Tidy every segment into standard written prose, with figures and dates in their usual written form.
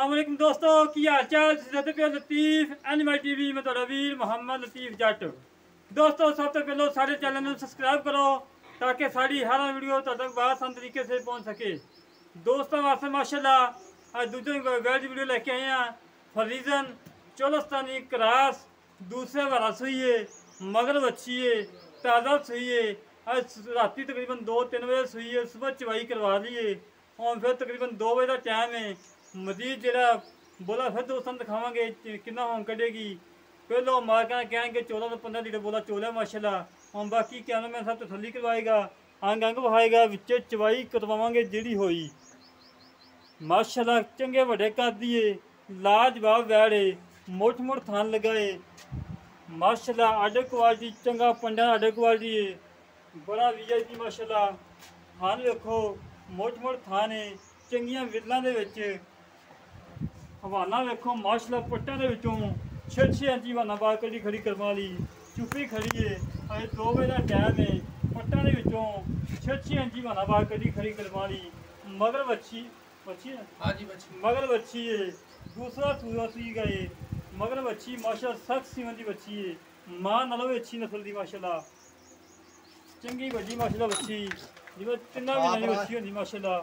अस्सलामुअलैकुम दोस्तों की हाल चाल पे लतीफ एनिमल टीवी में ਤੁਹਾਡਾ ਵੀਰ ਮੁਹੰਮਦ ਲਤੀਫ ਜੱਟ। दोस्तों सब तो पहले सारे चैनल में सब्सक्राइब करो ताकि सारी हर वीडियो तक बहुत आसान तरीके से पहुंच सके। दोस्तों वास्ते माशाल्लाह आज दूसरी वेल्ड वीडियो लेके आए हैं। फरीजन चोलस्तानी क्रास दूसरे वाला सुई है, मगर अच्छी है, ताज़ा सुई है। आज रात तकरीबन 2-3 बजे सुई है, सुबह चवाई करवा ली है और फिर तकरीबन 2 बजे का टाइम है। मजीद जरा बोला फिर दोस्तों दिखावे कि होम कटेगी। पहलो मार्का कहेंगे 14 से 15 लीटर बोला चोला माशाल्लाह और बाकी कैमरा मैन सब तसली करवाएगा, अंग अंग वहाएगा, विच चवाई करवावे जी हुई माशाल्लाह। चंगे वड्डे कर दिए, लाजवाब वैड़े, मुठ मुठ थान लगाए माशाल्लाह। आडे क्वालिटी चंगा पंडा आडे क्वालिटी है, बड़ा VIP माशाल्लाह। थान देखो मुठ मुठ थान है, चंगियां विरलों के हवाना देखो माशाल्लाह। पट्टा के विचों 6-6 इंची हवाना बाहर कड़ी खड़ी करवा ली, चुप्पी खड़ी है। अजे 2 बजे का टाइम है, पट्टा के विचों 6-6 इंची हवाना बाहर कड़ी खड़ी करवा ली। मगर बच्ची है, हाँ जी बच्ची, मगर बच्ची है। दूसरा सूरा सी गए मगर बच्ची माशाल्लाह सख्त सीवन की बच्ची है, मां नालों भी अच्छी नस्ल की माशाल्लाह। चंगी बड़ी माशाल्लाह बच्ची जिवें 3 महीने की बच्ची होंदी माशाल्लाह।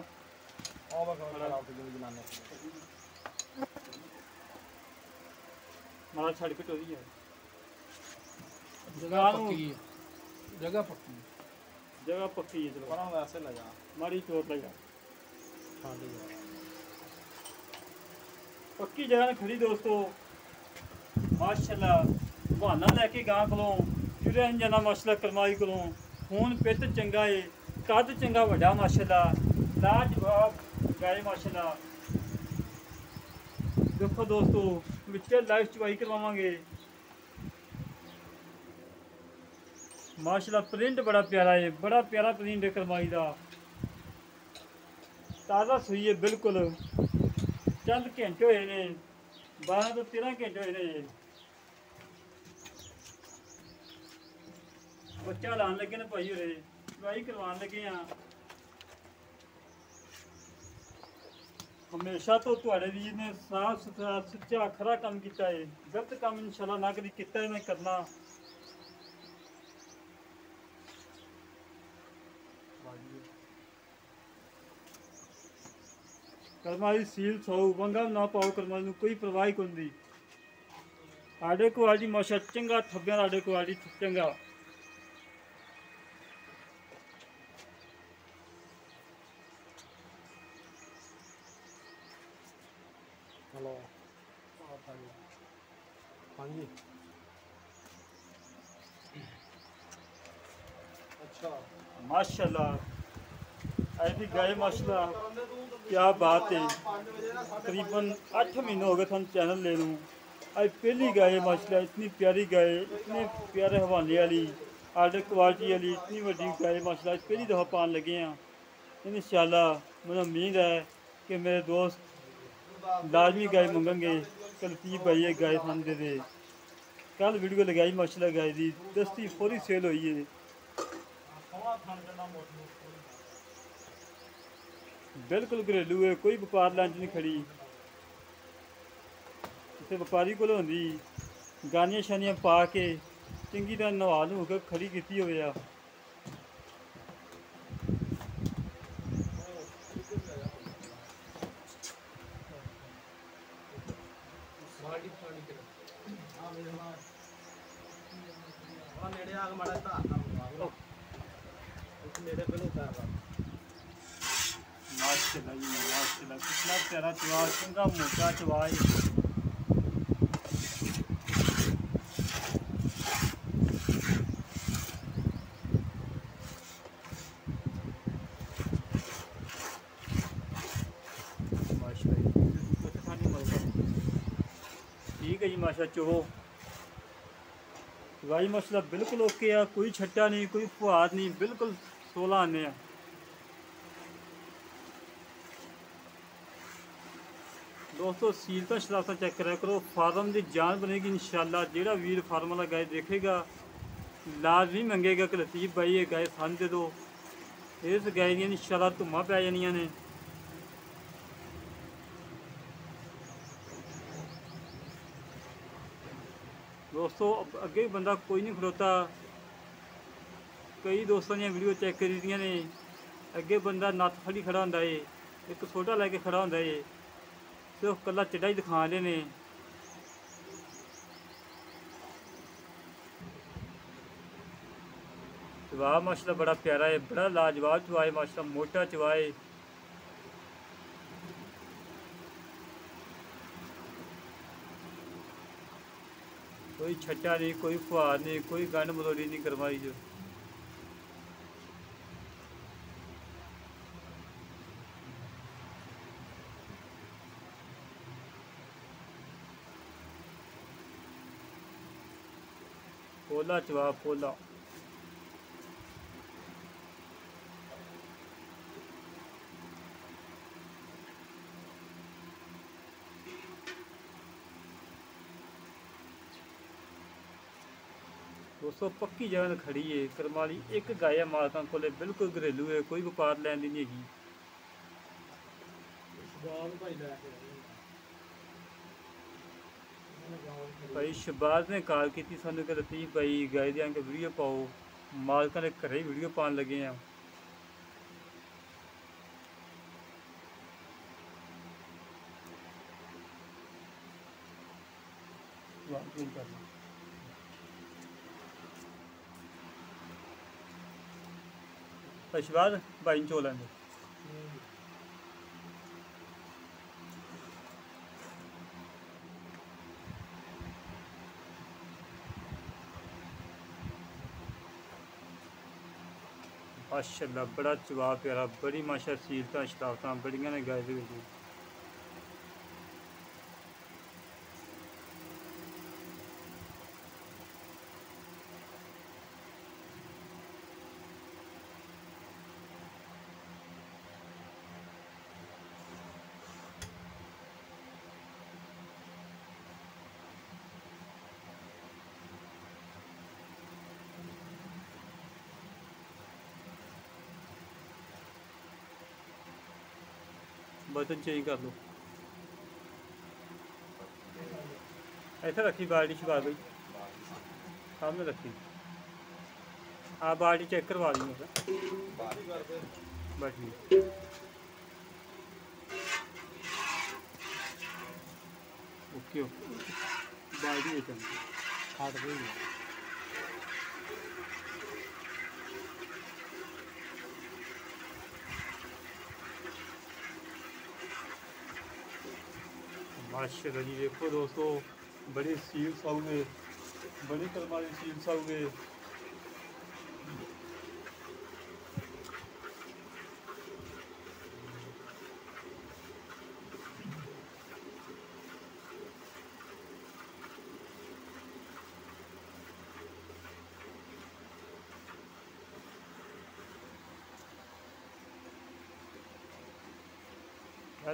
मारा छड़ के टोरी है, जगह पक्की है। चलो पर वैसे लगा मारी चोट लगा पक्की जगह खड़ी दोस्तों माशाल्लाह। बहाना लैके गां कोलों जुड़े जाना माशाल्लाह। करमाई कोलों खून पित चंगा है, कद चंगा वड्डा माशाल्लाह, लाजवाब गाय माशाल्लाह। देखो दोस्तों विच लाइव चवाई करवावांगे माशाल्लाह। प्रिंट बड़ा प्यारा है, बड़ा प्यारा प्रिंट है करमाई का। ताज़ा सुई है बिल्कुल, चंद घंटे हुए ने, 12 तो 13 घंटे हुए ने। बच्चा लान लगे ने भाई होरे, चवाई करवान लगे हैं। हमेशा तो तुहाडे वीर ने साफ सुथरा सच्चा खरा काम किया है, गलत काम इंशाल्लाह ना कभी किया है, मैं करना। करमाई सील सौ वंगा ना पाओ, करमाई कोई परवाह कोई नहीं। आडे क्वालिटी माशा चंगा थब्बियां, आडे क्वालिटी चंगा। हेलो हाँ जी अच्छा माशाल्लाह ऐसी गाय माशाल्लाह क्या बात है। तकरीबन 8 महीने हो गए थे चैनल ले लूँ। आज पहली गाय माशाल्लाह, इतनी प्यारी गाय, इतने प्यारे हवाले वाली आर्डर क्वालिटी वाली इतनी बड़ी गाय माशाल्लाह पहली दफ़ा पान लगे हैं। इंशाल्लाह मुझे उम्मीद है कि मेरे दोस्त लाजमी गाय मंगेंगे कि लतीफ भाई ये गाय सन दे दे। कल वीडियो लगाई माशाल्लाह गाय की दस्ती फौरी सेल हुई है। बिल्कुल घरेलू है, कोई व्यापार लाइन नहीं खड़ी। इतने व्यापारी को होंगी गानियां शानियां पा के चंगी तरह नवा नू के खड़ी की हो। माशाल्लाह जी माशाल्लाह, कितना प्यारा चवा, चंगा मोटा चवा है। ठीक है जी माशा चो गाई माशाल्लाह बिल्कुल ओके है, कोई छट्टा नहीं, कोई फुहार नहीं, बिल्कुल 16 आने हैं। दोस्तों सीलता शरारता चेक करा करो, फार्म की जान बनेगी इंशाल्लाह। जोड़ा वीर फार्म वाला गाय देखेगा लाजमी मंगेगा कि लतीफ भाई ये गाय सन दे दो। इस गाय दी इंशाल्लाह धुम्मा पै जानियां ने। दोस्तों अगे भी बंदा कोई नहीं खड़ोता, कई दोस्तों ने वीडियो चेक करी दियां ने, अगे बंदा नत्थ फड़ी खड़ा होंदा है, एक सोटा लैके खड़ा होंदा है, सिर्फ कल्ला चिड्डा ही दिखा रहे ने। चवा माशाल्लाह बड़ा प्यारा है, बड़ा लाजवाब चवा है माशाल्लाह, मोटा चवा है। कोई छट्टा नहीं, कोई फुहार नहीं, कोई गंड मलोड़ी नहीं करवाई जो। पोला चवा पोला। दोस्तों पक्की जगह खड़ी है करमाली, एक गाय है मालकां कोले, बिल्कुल घरेलू है, कोई व्यापार लैन दी नहीं हैगी। ਸ਼ਬਾਬ ਭਾਈ ਲੈ ਕੇ ਆਏ भाई शहबाज ने कॉल की सानू कि लतीफ भाई गाय दी आके वीडियो पाओ, मालकां दे घरे वीडियो पान लगे हैं। शहबाज भाई चो लेंगे माशाल्लाह, बड़ा चवा प्यारा, बड़ी माशा सीलता शराफत बड़िया ने गाय दे। बर्तन चेंज कर लो, ऐसे रखी बाल्टी शहबाज भाई सामने रखी। आप बाल्टी चेक करवा दी बस ठीक। ओके ओके बाल्टी में चल ਹਟ ਗਈ माशाल्लाह जी। देखो दोस्तों बड़ी सील साउगे, बड़ी करमाली सील साउगे।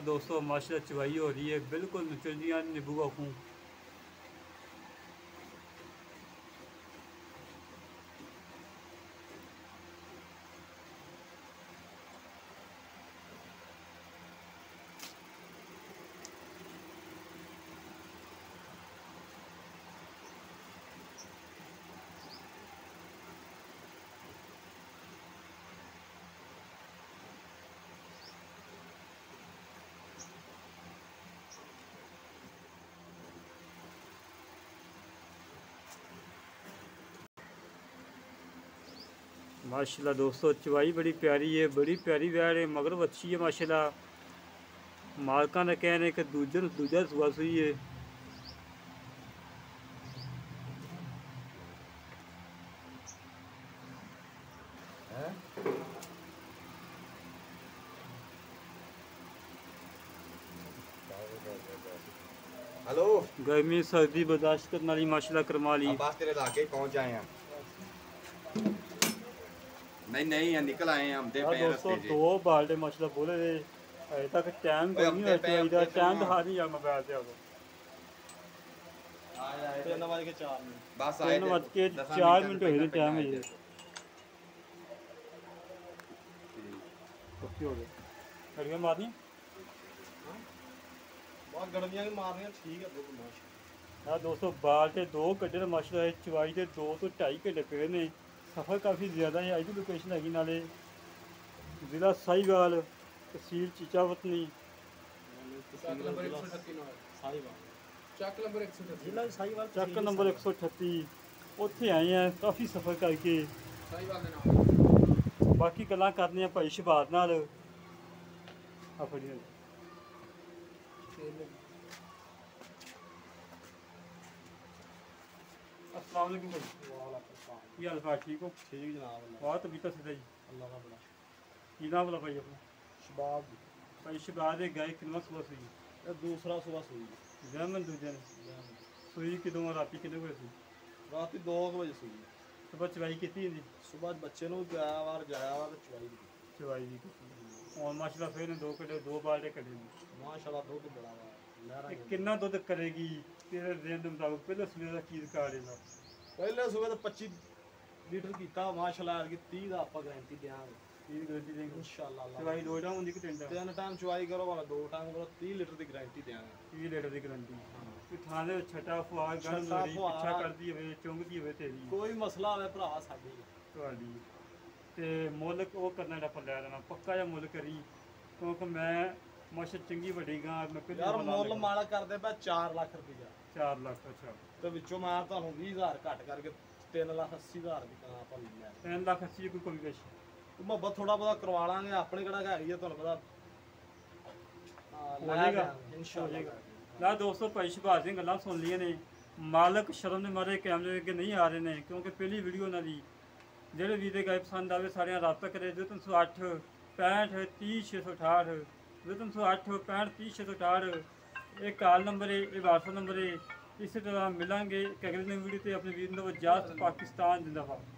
दोस्तों माशाल्लाह चवाई हो रही है, बिल्कुल निचलियाँ नींबू आँखों। माशाल्लाह दोस्तों चवाई बड़ी प्यारी है, बड़ी प्यारी वैड़ है, मगर अच्छी है माशाल्लाह। मालका ने कहने कि दूजा सुबह सुई है। हेलो गर्मी सर्दी बर्दाश्त करने वाली माशाल्लाह करमाली। बस तेरे लाके पहुंच आए हैं। नहीं यहाँ निकल आए हैं हम दे पे दोस्तों रास्ते दो बाल्टे माशाल्लाह बोले थे, अजे तक टाइम कोई नहीं होया चाहिदा, टाइम दिखा नहीं जा मोबाइल पे। अब 3:04 बस आए 3:04 मिनट होए टाइम है। ओके हो गया खड़ियां मारनी बहुत गड़बियां भी मार रही हैं, ठीक है बिल्कुल ਆ ਦੋਸਤੋ ਬਾਲ ਤੇ 2 ਘੰਟੇ ਦਾ ਮਾਸ਼ਾਅੱਲਾ ਹੈ, ਚਵਾਈ ਦੇ 2 ਤੋਂ 2.5 ਘੰਟੇ ਪਏ ਨੇ। ਸਫ਼ਰ ਕਾਫੀ ਜ਼ਿਆਦਾ ਹੈ। ਅੱਜ ਦੀ ਲੋਕੇਸ਼ਨ ਹੈਗੀ ਨਾਲੇ ਜ਼ਿਲ੍ਹਾ ਸਾਹੀਵਾਲ, ਤਹਿਸੀਲ ਚੀਚਾਵਤਨੀ, ਚੱਕ ਨੰਬਰ 138 ਨਾਲ ਸਾਈਵਾਲ। ਚੱਕ ਨੰਬਰ 138 ਜ਼ਿਲ੍ਹਾ ਸਾਈਵਾਲ, ਚੱਕ ਨੰਬਰ 138। ਉੱਥੇ ਆਏ ਆ ਕਾਫੀ ਸਫ਼ਰ ਕਰਕੇ। ਸਾਈਵਾਲ ਦੇ ਨਾਮ। ਬਾਕੀ ਗੱਲਾਂ ਕਰਨੀਆਂ ਆ ਭਾਈ ਸ਼ਬਾਦ ਨਾਲ। ਆ ਫੜੀ अस्सलाम वालेकुम भाई, ਕੀ ਹਾਲ ਚਾਲ? ਠੀਕ ਹੋ? ਠੀਕ ਜਨਾਬ, ਅੱਲਾ ਬਹੁਤ ਤਬੀਅਤ ਸਿੱਧਾ ਜੀ। ਅੱਲਾ ਦਾ ਬੜਾ ਕੀ ਨਾਮ ਬੋਲਾ ਭਾਈ ਆਪਣਾ? ਸ਼ਬਾਬ। ਭਾਈ ਸ਼ਬਾਦ ਦੇ ਗਾਇ ਕਿੰਨਾ ਸੁਬਹ ਸੀ? ਇਹ ਦੂਸਰਾ ਸੁਬਾ ਸੂਈ ਜਮਨ ਦੂਜੇ ਨੇ ਸੂਈ ਕਿਦੋਂ? ਰਾਤੀ ਕਿੰਨੇ ਵਜੇ ਸੀ? ਰਾਤੀ 2 ਵਜੇ ਸੂਈ। ਸੁਬਹ ਚਵਾਈ ਕੀਤੀ ਜੀ? ਸੁਬਾ ਬੱਚੇ ਨੂੰ ਪਿਆਇਆ ਵਾਰ ਜਾਇਆ ਵਾ ਤੇ ਚਵਾਈ ਦੀ ਚਵਾਈ ਵੀ ਕੀਤੀ। ਹੁਣ ਮਾਸ਼ਾਅੱਲਾ ਫਿਰ ਨੇ 2 ਘੰਟੇ 2 ਬਾਲਟੇ ਕੱਢੇ ਨੇ। ਮਾਸ਼ਾਅੱਲਾ ਦੁੱਧ ਬੜਾ ਵਾ ਲਹਿਰਾ। ਇਹ ਕਿੰਨਾ ਦੁੱਧ ਕਰੇਗੀ ਤੇਰੇ ਦਿਨ ਦੇ ਮੁਤਾਬਕ? ਪਹਿਲਾਂ ਸਵੇਰ ਦਾ ਕੀ ਰਿਕਾਰਡ ਇਹਦਾ? ਪਹਿਲੇ ਸੂਬੇ ਤਾਂ 25 ਲੀਟਰ ਕੀਤਾ ਮਾਸ਼ਾਅੱਲਾ। ਅਰਗੀ 30 ਦਾ ਆਪਾਂ ਗਾਰੰਟੀ ਦਿਆਂਗੇ ਕੀ ਗਰੰਟੀ ਦੇਂਗੇ? ਇਨਸ਼ਾਅੱਲਾ। ਅੱਲਾ ਚਵਾਈ 2 ਟਾਈਮ ਹੁੰਦੀ ਕਿ 3 ਟਾਈਮ? 3 ਟਾਈਮ ਚਵਾਈ ਕਰੋ ਭਾਵੇਂ 2 ਟਾਈਮ ਕਰੋ, 30 ਲੀਟਰ ਦੀ ਗਾਰੰਟੀ ਦਿਆਂਗੇ। 30 ਲੀਟਰ ਦੀ ਗਰੰਟੀ। ਕੋਈ ਥਾਂ ਦੇ ਛਟਾ ਫੁਆ ਗੰਢ ਛੱਟਾ ਲੋੜੀ ਫੁਆ। ਪਿੱਛਾ ਕਰਦੀ ਹੋਵੇ, ਚੁੰਗਦੀ ਹੋਵੇ ਤੇਰੀ ਕੋਈ ਮਸਲਾ ਹੋਵੇ ਭਰਾ ਸਾਡੀ ਤੁਹਾਡੀ ਤੇ ਮੁੱਲ ਉਹ ਕਰਨਾ ਜਿਹੜਾ ਆਪਾਂ ਲੈ ਲੈਣਾ ਪੱਕਾ ਜਿਹਾ ਮੁੱਲ ਕਰੀ, ਕਿਉਂਕਿ ਮੈਂ ਮਾਸ਼ਾ ਚੰਗੀ ਵੱਡੀ ਗਾਂ ਮੈਂ ਪਹਿਲੀ ਯਾਰ ਵਾਰ ਮੁੱਲ ਲਿਆ। ਮਾਲ ਕਰਦੇ ਪਏ 4 ਲੱਖ ਰੁਪਈਆ 4 ਲੱਖ। ਅੱਛਾ, ਤੇ ਵਿੱਚੋਂ ਮੈਂ ਤੁਹਾਨੂੰ 20000 ਘੱਟ ਕਰਕੇ 3,80,000 ਦੀ ਕਾਂ ਆਪਾਂ ਲੈ 3 ਲੱਖ 80 ਕੋਈ ਕਮੀ ਪੇਸ਼? ਮੁਹੱਬਤ ਥੋੜਾ ਬਹੁਤਾ ਕਰਵਾ ਲਾਂਗੇ। ਆਪਣੇ ਕਿਹੜਾ ਹੈਗੀ ਆ ਤੁਹਾਨੂੰ ਪਤਾ। ਹੋ ਜਾਏਗਾ, ਹੋ ਇਨਸ਼ਾਅੱਲਾ। ਜਾਏਗਾ। ਲੈ ਦੋਸਤੋ ਭਾਈ ਸ਼ਬਾਜ਼ ਦੀਆਂ ਗੱਲਾਂ ਸੁਣ ਲਈਆਂ ਨੇ। ਮਾਲਕ ਸ਼ਰਮ ਦੇ ਮਾਰੇ ਕੈਮਰੇ ਅੱਗੇ ਨਹੀਂ ਆ ਰਹੇ ਨੇ, ਕਿਉਂਕਿ ਪਹਿਲੀ ਵੀਡੀਓ ਉਹਨਾਂ ਦੀ। ਜਿਹੜੇ ਵੀਰ ਦੇ ਗਾਇ ਪਸੰਦ ਆਵੇ ਸਾਰਿਆਂ ਰਾਬਤਾ ਕਰੇ 0308 65 30 668, 0308 65 30 668। ਇਹ ਕਾਲ ਨੰਬਰ ਹੈ, ਇਹ WhatsApp ਨੰਬਰ ਹੈ। ਇਸੇ ਤਰ੍ਹਾਂ ਮਿਲਾਂਗੇ ਇੱਕ ਅਗਲੀ ਨਵੀਂ ਵੀਡੀਓ ਤੇ। ਆਪਣੇ ਵੀਰ ਨੂੰ ਇਜਾਜ਼ਤ। ਪਾਕਿਸਤਾਨ ਜ਼ਿੰਦਾਬਾਦ।